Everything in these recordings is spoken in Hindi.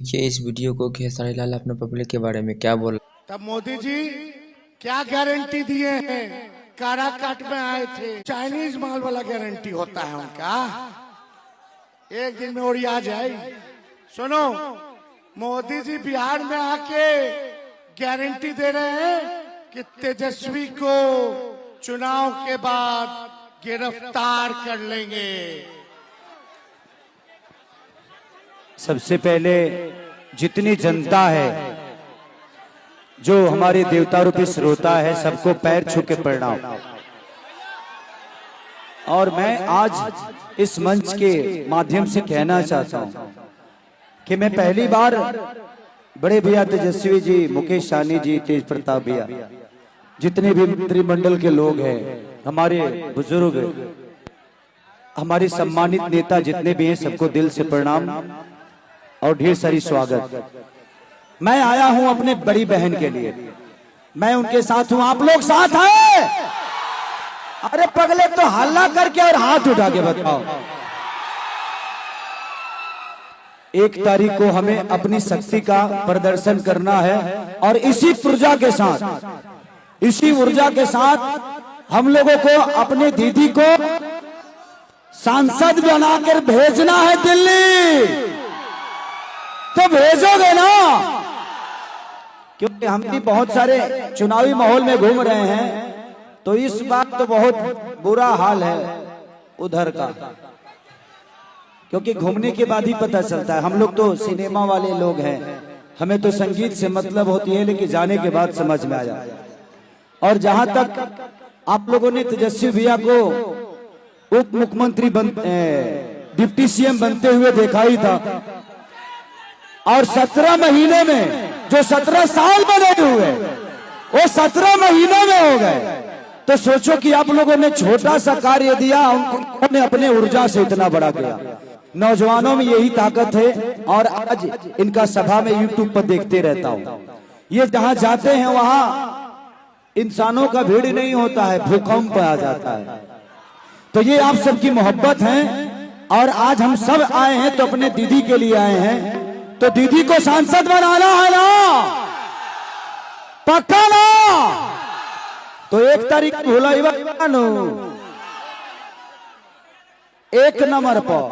देखिए इस वीडियो को खेसारी लाल अपने पब्लिक के बारे में क्या बोल। तब मोदी जी क्या गारंटी दिए हैं? काराकाट में आए थे, चाइनीज माल वाला गारंटी होता है उनका, एक दिन में उड़िया जाए। सुनो, मोदी जी बिहार में आके गारंटी दे रहे हैं कि तेजस्वी को चुनाव के बाद गिरफ्तार कर लेंगे। सबसे पहले जितनी जनता है, जो हमारे देवता रूपी श्रोता है, सबको पैर छू के प्रणाम। और मैं आज इस मंच के माध्यम से कहना चाहता हूं कि मैं पहली बार बड़े भैया तेजस्वी जी, मुकेश सहनी जी, तेज प्रताप भैया, जितने भी मंत्रिमंडल के लोग हैं, हमारे बुजुर्ग, हमारे सम्मानित नेता जितने भी हैं, सबको दिल से प्रणाम और ढेर सारी स्वागत। मैं आया हूं अपने बड़ी बहन के लिए, मैं उनके साथ हूं, आप लोग साथ हैं? अरे पगले तो हल्ला करके और हाथ उठा के बताओ। 1 तारीख को हमें अपनी शक्ति का प्रदर्शन करना है और इसी ऊर्जा के साथ हम लोगों को अपने दीदी को सांसद बनाकर भेजना है दिल्ली। तो भेजोगे ना? क्योंकि हम भी बहुत सारे चुनावी माहौल में घूम रहे हैं, तो इस बार तो बहुत बुरा हाल है उधर का, क्योंकि घूमने के बाद ही पता चलता है। हम लोग तो सिनेमा वाले लोग हैं, हमें तो संगीत से मतलब होती है, लेकिन जाने के बाद समझ में आया। और जहां तक आप लोगों ने तेजस्वी भैया को उप मुख्यमंत्री डिप्टी सीएम बनते हुए देखा ही था, और 17 महीने में जो 17 साल में नहीं हुए वो 17 महीनों में हो गए। तो सोचो कि आप लोगों ने छोटा सा कार्य दिया, उन्होंने अपने ऊर्जा से इतना बड़ा किया। नौजवानों में यही ताकत है, और आज इनका सभा में यूट्यूब पर देखते रहता हूं। ये जहां जाते हैं वहां इंसानों का भीड़ नहीं होता है, भूकंप आ जाता है। तो ये आप सबकी मोहब्बत है, और आज हम सब आए हैं तो अपने दीदी के लिए आए हैं। तो दीदी को सांसद बनाना है ना? पक्का ना? तो 1 तारीख भूला 1 नंबर पर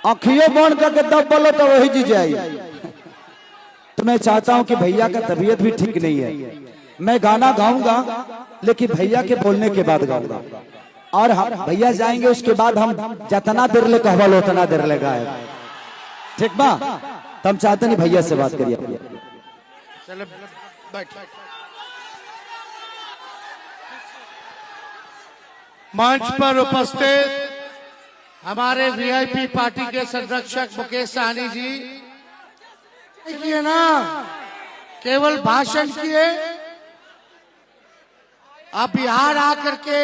आँखियों बंद करके तब बोलो तो वही जी जाए। तो मैं चाहता हूं कि भैया का तबीयत भी ठीक नहीं है, मैं गाना गाऊंगा लेकिन भैया के बोलने के बाद गाऊंगा, और हम भैया जाएंगे उसके बाद हम जितना देर ले कहवल उतना देर ले गाए, ठीक बा? तो हम चाहते नहीं भैया से बात करिए। चलो बैठ। मंच पर उपस्थित हमारे वीआईपी पार्टी के संरक्षक मुकेश सहनी जी किए ना, केवल भाषण किए। आप बिहार आकर के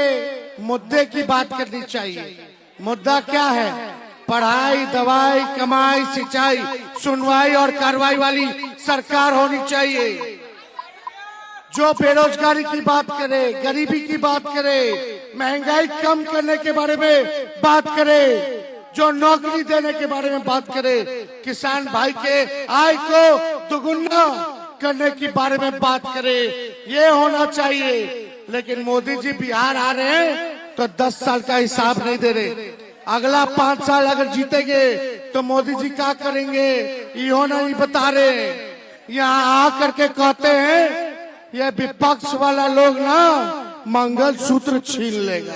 मुद्दे की बात करनी चाहिए। मुद्दा क्या है? पढ़ाई, दवाई, कमाई, सिंचाई, सुनवाई और कार्रवाई वाली सरकार होनी चाहिए, जो बेरोजगारी की बात करे, गरीबी की बात करे, महंगाई कम करने के बारे में बात करे, जो नौकरी देने के बारे में बात करे, किसान भाई के आय को दुगुना करने के बारे में बात करे। ये होना चाहिए। लेकिन मोदी जी बिहार आ रहे हैं तो 10 साल का हिसाब नहीं दे रहे। अगला 5 साल अगर जीतेंगे तो मोदी जी क्या करेंगे यो नहीं बता रहे। यहाँ आकर के कहते हैं ये विपक्ष वाला लोग ना मंगलसूत्र छीन लेगा।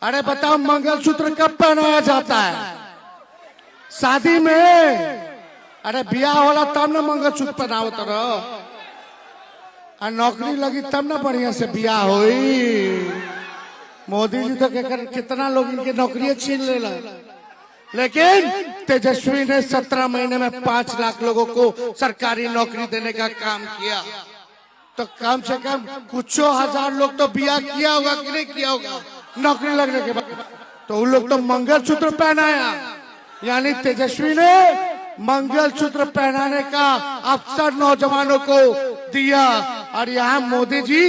अरे बताओ, मंगलसूत्र कब पहनाया जाता है? शादी में। अरे ब्याह होला तब ना मंगलसूत्र पहनाओ तो, और नौकरी लगी तब ना बढ़िया से ब्याह होई। मोदी जी तो कितना लोग इनकी नौकरियां छीन लेला, लेकिन तेजस्वी ने 17 महीने में 5 लाख लोगों को सरकारी नौकरी देने का काम किया। तो कम से कम कुछ हजार लोग तो बिया किया होगा कि नहीं किया होगा नौकरी लगने के बाद? तो उन लोग तो मंगलसूत्र पहनाया, यानी तेजस्वी ने मंगलसूत्र पहनाने का अवसर नौजवानों को दिया। और यहाँ मोदी जी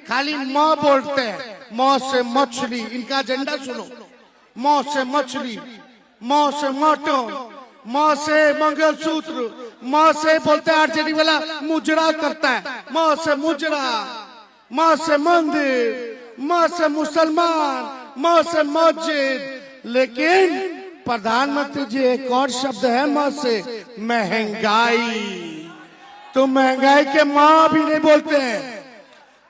खाली मौ बोलते हैं, मौ से मछली। इनका एजेंडा सुनो, मौ से मछली, मौ से मटन, माँ से मंगलसूत्र, माँ से बोलते हैं आरजेडी वाला मुजरा करता है, माँ से मुजरा, माँ से मंदिर, माँ से मुसलमान, माँ से मस्जिद। लेकिन प्रधानमंत्री जी एक और शब्द है माँ से, महंगाई। तो महंगाई के माँ भी नहीं बोलते हैं,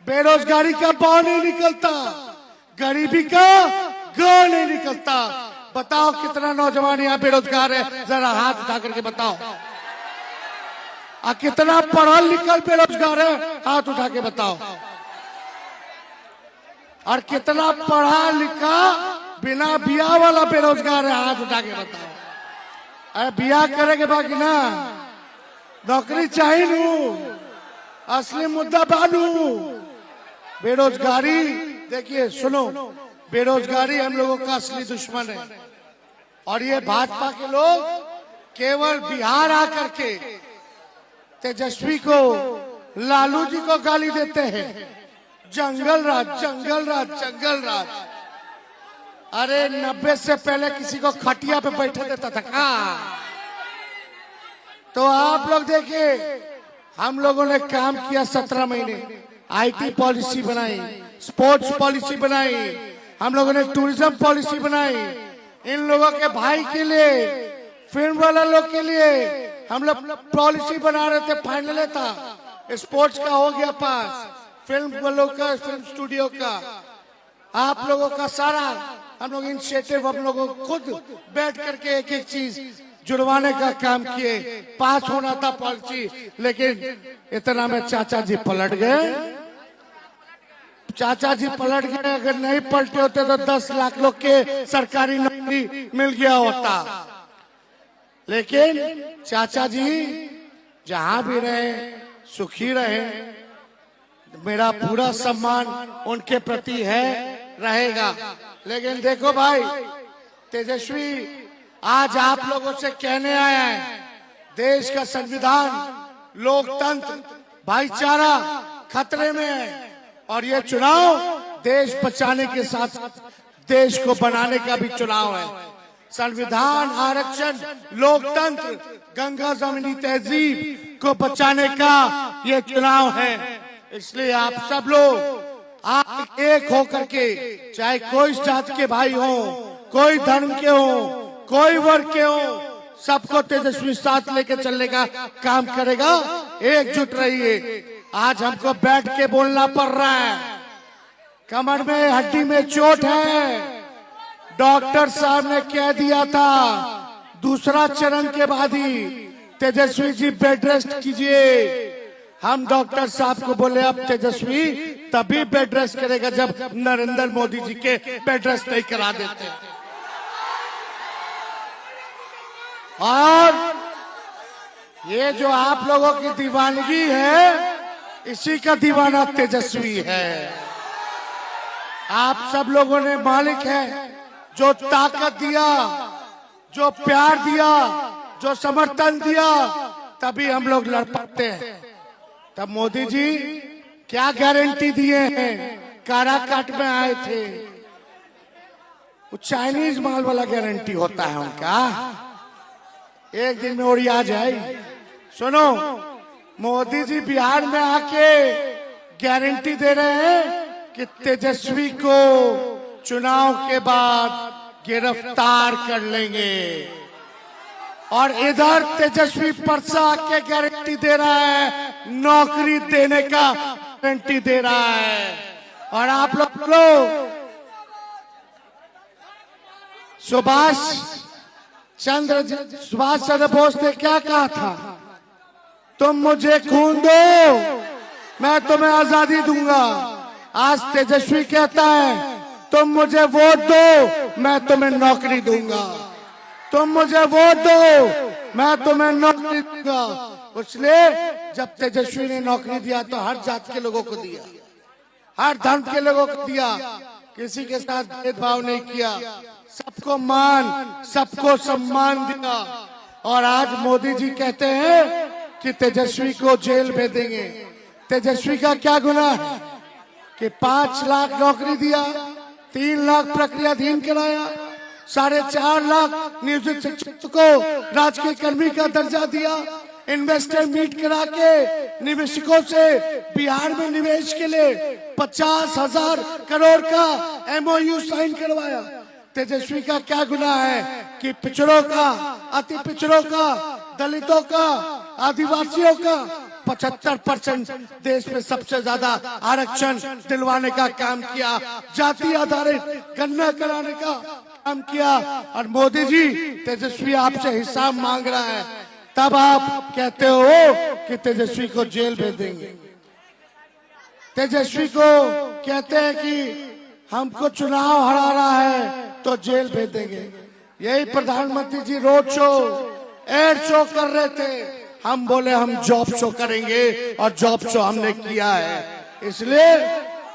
बेरोजगारी का बाव नहीं निकलता, गरीबी का ग नहीं निकलता। बताओ कितना नौजवान यहाँ बेरोजगार है, जरा हाथ उठा करके बताओ। कितना पढ़ा लिखा बेरोजगार है, हाथ उठा के बताओ। और कितना पढ़ा लिखा बिना बिया वाला बेरोजगार है, हाथ उठा के बताओ। अरे बिया करेंगे बाकी ना, नौकरी चाहिए नू, असली मुद्दा बानू। बेरोजगारी देखिए, सुनो, बेरोजगारी हम लोगों का असली दुश्मन है। और ये भाजपा के लोग केवल बिहार आकर के तेजस्वी को, लालू जी को गाली देते हैं, जंगल राज, जंगल राज, जंगल राज। अरे 90 से पहले किसी को खटिया पे बैठे देता था क्या? तो आप लोग देखिए, हम लोगों ने काम किया 17 महीने, आईटी पॉलिसी बनाई, स्पोर्ट्स पॉलिसी बनाई, हम लोगों ने टूरिज्म पॉलिसी बनाई। इन लोगों के भाई के लिए, फिल्म वाला लोग के लिए हम लोग पॉलिसी बना रहे थे, फाइनल था, स्पोर्ट्स का हो गया पास, फिल्म वालों का, फिल्म स्टूडियो का, आप लोगों का सारा हम लोग इनिशिएटिव, हम लोगों खुद बैठ करके एक एक चीज जुड़वाने का काम किए। पास होना था पॉलिसी, लेकिन इतना में चाचा जी पलट गए। चाचा जी पलट गए, अगर नहीं पलटे होते तो 10 लाख लोग के सरकारी नौकरी मिल गया होता। लेकिन चाचा जी जहां भी रहे सुखी रहे, मेरा पूरा सम्मान उनके प्रति है, रहेगा। लेकिन देखो भाई, तेजस्वी आज आप लोगों से कहने आया है, देश का संविधान, लोकतंत्र, भाईचारा खतरे में है। और ये चुनाव देश बचाने के साथ देश को बनाने का भी चुनाव है। संविधान, आरक्षण, लोकतंत्र, गंगा जमीनी तहजीब को बचाने का ये चुनाव है। इसलिए आप सब लोग आप एक होकर के, चाहे कोई जात के भाई हो, कोई धर्म के हो, कोई वर्ग के हो, सबको तेजस्वी साथ लेके चलने का काम करेगा। एकजुट रहिए। आज हमको बैठ के बोलना पड़ रहा है, कमर में हड्डी में चोट है। डॉक्टर साहब ने कह दिया था दूसरा चरण के बाद ही तेजस्वी जी बेड रेस्ट कीजिए। हम डॉक्टर साहब को बोले अब तेजस्वी तभी बेड रेस्ट करेगा जब नरेंद्र मोदी जी के बेड रेस्ट नहीं करा देते। और ये जो आप लोगों की दीवानगी है, इसी का दीवाना तेजस्वी है। आप सब लोगों ने मालिक है, जो ताकत दिया, जो प्यार दिया, जो समर्थन दिया, तभी हम लोग लड़ पाते हैं। तब मोदी जी क्या गारंटी दिए हैं? काराकाट में आए थे, वो चाइनीज माल वाला गारंटी होता है उनका, एक दिन में उड़िया जाए। सुनो, मोदी जी बिहार में आके गारंटी दे रहे हैं कि तेजस्वी को चुनाव के बाद गिरफ्तार कर लेंगे। और इधर तेजस्वी परसा के गारंटी दे रहा है, नौकरी देने का गारंटी दे रहा है। और आप लोग सुभाष चंद्र बोस ने क्या कहा था? तुम मुझे खून दो, मैं तुम्हें आजादी दूंगा। आज तेजस्वी कहता है तुम मुझे वोट दो, मैं तुम्हें नौकरी दूंगा। तुम मुझे वोट दो, मैं तुम्हें नौकरी दूंगा। इसलिए जब तेजस्वी ने नौकरी दिया तो हर जात के लोगों को दिया, हर धर्म के लोगों को दिया, किसी के साथ भेदभाव नहीं किया, सबको मान, सबको सम्मान दिया। और आज मोदी जी कहते हैं कि तेजस्वी को जेल भेजेंगे। तेजस्वी का क्या गुनाह है कि 5 लाख नौकरी दिया, 3 लाख प्रक्रियाधीन कराया, 4.5 लाख नियोजित शिक्षकों को राजकीय कर्मी का दर्जा दिया। इन्वेस्टर मीट करा के निवेशकों से बिहार में निवेश के लिए 50,000 करोड़ का MOU साइन करवाया। तेजस्वी का क्या गुनाह है कि पिछड़ों का, अति पिछड़ों का, दलितों का, आदिवासियों का 75% देश में सबसे ज्यादा आरक्षण दिलवाने का काम किया, जाति आधारित गणना कराने का काम किया। और मोदी जी, तेजस्वी आपसे हिसाब मांग रहा है, तब आप कहते हो कि तेजस्वी को जेल भेज देंगे। तेजस्वी को कहते हैं कि हमको चुनाव हरा रहा है तो जेल भेज देंगे। यही प्रधानमंत्री जी रोड शो, एयर शो कर रहे थे। हम बोले हम जॉब शो करेंगे और जॉब शो हमने किया है। इसलिए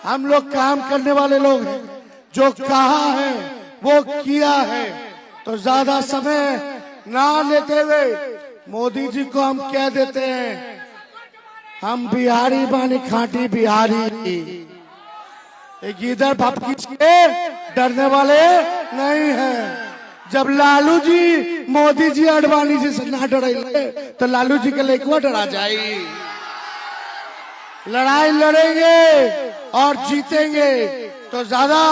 हम लोग काम करने वाले लोग हैं, जो कहा है वो किया है। तो ज्यादा समय ना लेते हुए मोदी जी को हम कह देते हैं, हम बिहारी बानी, खाटी बिहारी, इधर भपकी से डरने वाले नहीं हैं। जब लालू जी मोदी जी अडवाणी जी से ना डरे तो लालू जी के लिए क्यों डरा जाए। लड़ाई लड़ेंगे और जीतेंगे। तो ज्यादा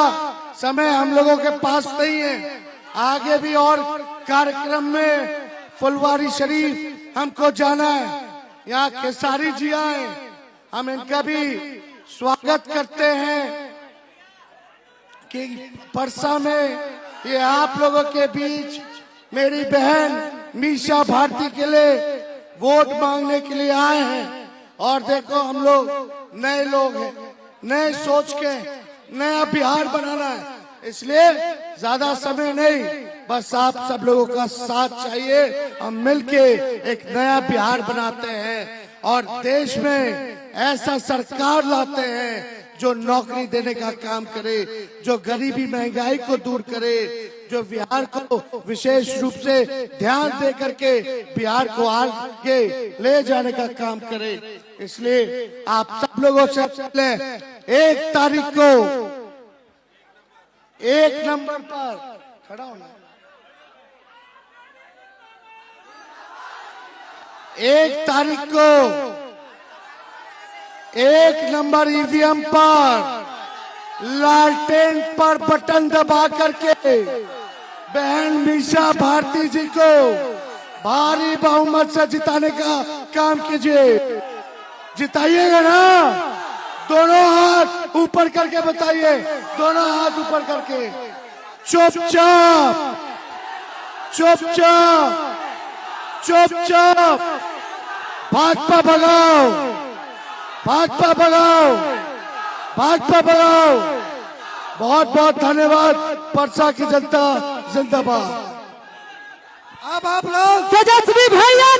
समय हम लोगों के पास नहीं है। आगे भी और कार्यक्रम में फुलवारी शरीफ हमको जाना है, यहाँ खेसारी जी आए, हम इनका भी स्वागत करते हैं कि परसा में ये आप लोगों के बीच मेरी बहन मीशा भारती के लिए वोट मांगने के लिए आए हैं। और देखो, हम लोग नए लोग हैं, नए सोच के नया बिहार बनाना है। इसलिए ज्यादा समय नहीं, बस आप सब लोगों का साथ चाहिए। हम मिलके एक नया बिहार बनाते हैं और देश में ऐसा सरकार लाते हैं जो नौकरी देने का काम करे, जो गरीबी महंगाई को दूर करे, जो बिहार को विशेष रूप से ध्यान दे करके बिहार को आगे ले जाने का काम करे। इसलिए आप सब लोगों से पहले 1 तारीख को 1 नंबर पर खड़ा होना, 1 तारीख को 1 नंबर ईवीएम पर लालटेन पर बटन दबा करके बहन मीशा भारती जी को भारी बहुमत से जिताने का काम कीजिए। जिताइएगा ना? दोनों हाथ ऊपर करके बताइए, दोनों हाथ ऊपर करके। चुपचाप चुपचाप चुपचाप भाजपा भगाओ, भाजपा भगाओ, भाजपा भगाओ। बहुत बहुत धन्यवाद। परसा की जनता जिंदाबाद। अब आप लोग तेजस्वी भैया